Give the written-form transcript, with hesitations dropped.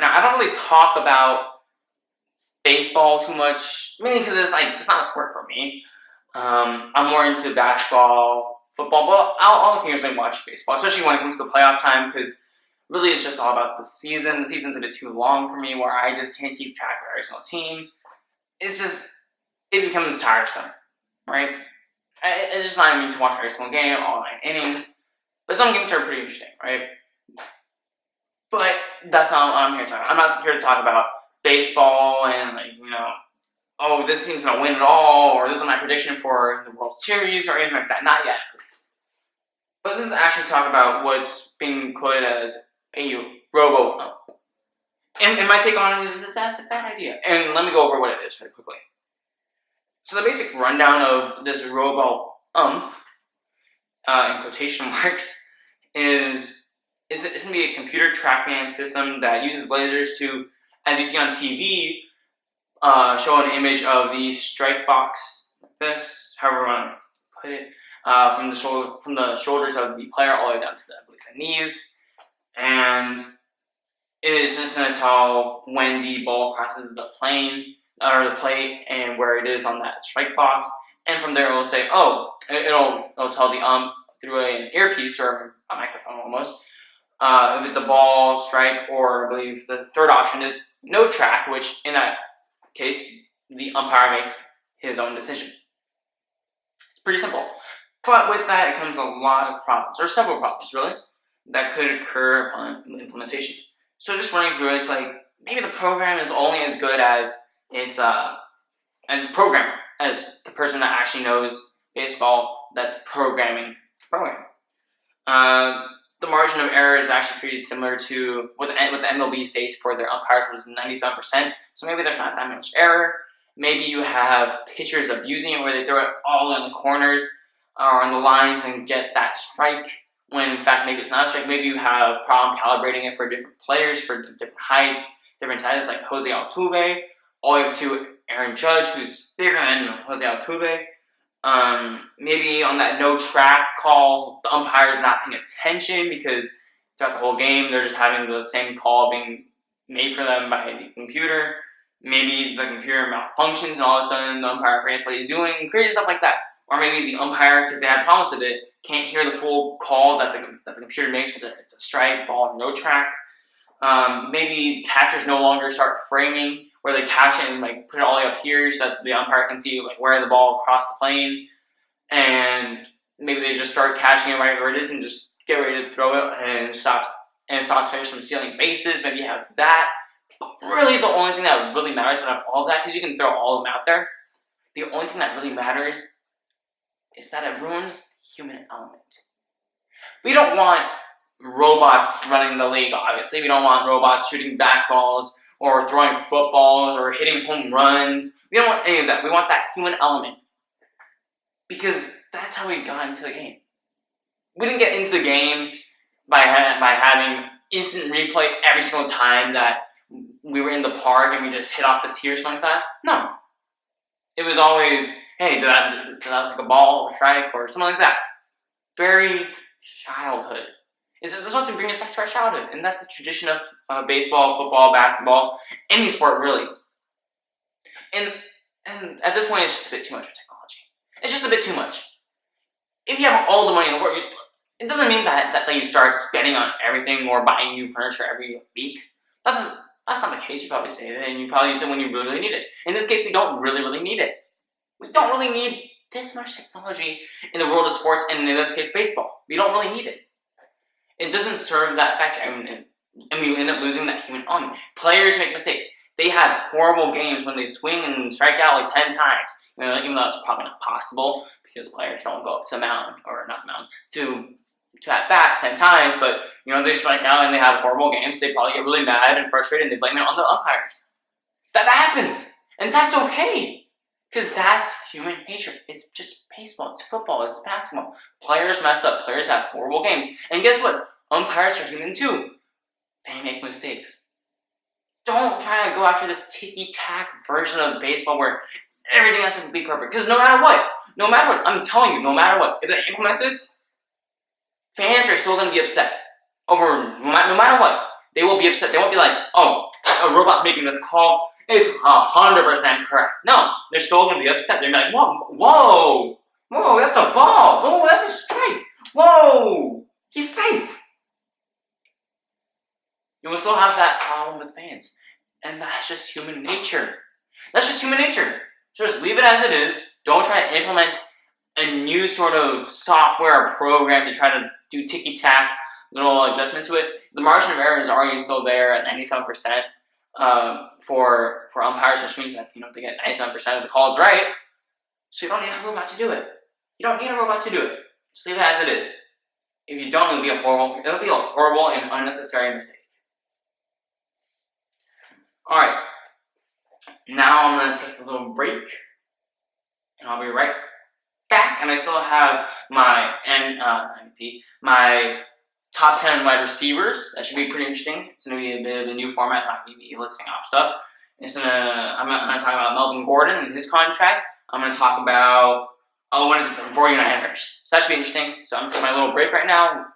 Now, I don't really talk about baseball too much, mainly because it's like just not a sport for me. I'm more into basketball, football. Well, I'll occasionally watch baseball, especially when it comes to playoff time, because really it's just all about the season. The season's a bit too long for me, where I just can't keep track of every single team. It becomes tiresome, right? It's just not even to watch every single game, all 9 innings. But some games are pretty interesting, right? But that's not what I'm here to talk about. I'm not here to talk about baseball and, like, oh, this team's going to win it all, or this is my prediction for the World Series, or anything like that. Not yet, at least. But this is actually talk about what's being quoted as a Robo Ump. And my take on it is that that's a bad idea. And let me go over what it is very quickly. So the basic rundown of this Robo Ump, in quotation marks, is it's going to be a computer trackman system that uses lasers to, as you see on TV, show an image of the strike box, like this, however you want to put it, from the shoulders of the player all the way down to the knees, and it's going to tell when the ball crosses the plane or the plate and where it is on that strike box, and from there it will say, it'll tell the ump through an earpiece or a microphone almost, if it's a ball, strike, or I believe the third option is no track, which in that case, the umpire makes his own decision. It's pretty simple. But with that, it comes a lot of problems, or several problems, really, that could occur upon implementation. So just running through it, it's like, maybe the program is only as good as its programmer, as the person that actually knows baseball that's programming the program. The margin of error is actually pretty similar to what the MLB states for their umpires, which is 97%. So maybe there's not that much error. Maybe you have pitchers abusing it where they throw it all in the corners or on the lines and get that strike, when in fact maybe it's not a strike. Maybe you have a problem calibrating it for different players, for different heights, different sizes, like Jose Altuve, all the way up to Aaron Judge, who's bigger than Jose Altuve. Maybe on that no track call, the umpire is not paying attention because throughout the whole game they're just having the same call being made for them by the computer. Maybe the computer malfunctions and all of a sudden the umpire forgets what he's doing, crazy stuff like that. Or maybe the umpire, because they had problems with it, can't hear the full call that the computer makes, whether it's a strike, ball, no track. Maybe catchers no longer start framing, where they catch it and like put it all the way up here so that the umpire can see like where the ball crossed the plane, and maybe they just start catching it right where it is and just get ready to throw it and stops players from stealing bases. Maybe you have that. But really, the only thing that really matters out of all of that, because you can throw all of them out there, the only thing that really matters is that it ruins the human element. We don't want robots running the league, obviously. We don't want robots shooting basketballs or throwing footballs or hitting home runs. We don't want any of that. We want that human element, because that's how we got into the game. We didn't get into the game by having instant replay every single time that we were in the park and we just hit off the tee or something like that. No. It was always, hey, did that like a ball or strike or something like that? Very childhood. It's supposed to bring us back to our childhood, and that's the tradition of baseball, football, basketball, any sport really. And at this point, it's just a bit too much for technology. It's just a bit too much. If you have all the money in the world, it doesn't mean that you start spending on everything or buying new furniture every week. That's not the case. You probably say that, and you probably use it when you really need it. In this case, we don't really need it. We don't really need this much technology in the world of sports, and in this case, baseball. We don't really need it. It doesn't serve that fact, and we end up losing that human element. Players make mistakes. They have horrible games when they swing and strike out like 10 times. Even though it's probably not possible, because players don't go up to the mound, or not the mound, to at bat 10 times, but they strike out and they have horrible games. They probably get really mad and frustrated and they blame it on the umpires. That happened, and that's okay, because that's human nature. It's just baseball, it's football, it's basketball. Players mess up, players have horrible games, and guess what? Umpires are human too. They make mistakes. Don't try to go after this ticky-tack version of baseball where everything has to be perfect, because no matter what, I'm telling you, no matter what, if they implement this, fans are still going to be upset over, no matter what. They will be upset. They won't be like, oh, is making this call is 100% correct. No, they're still going to be upset. They're like, whoa, that's a ball. Whoa, that's a strike. Whoa, he's safe. You will still have that problem with fans. And that's just human nature. That's just human nature. So just leave it as it is. Don't try to implement a new sort of software or program to try to do ticky-tack little adjustments to it. The margin of error is already still there at 97% for umpires, which means that they get 97% of the calls right. So you don't need a robot to do it. You don't need a robot to do it. Just leave it as it is. If you don't, it'll be a horrible and unnecessary mistake. Alright. Now I'm going to take a little break. And I'll be right back. And I still have my MVP, my top 10 wide receivers. That should be pretty interesting. It's going to be a bit of a new format. It's not going to be listing off stuff. I'm going to talk about Melvin Gordon and his contract. I'm going to talk about, the 49ers. So that should be interesting. So I'm taking my little break right now.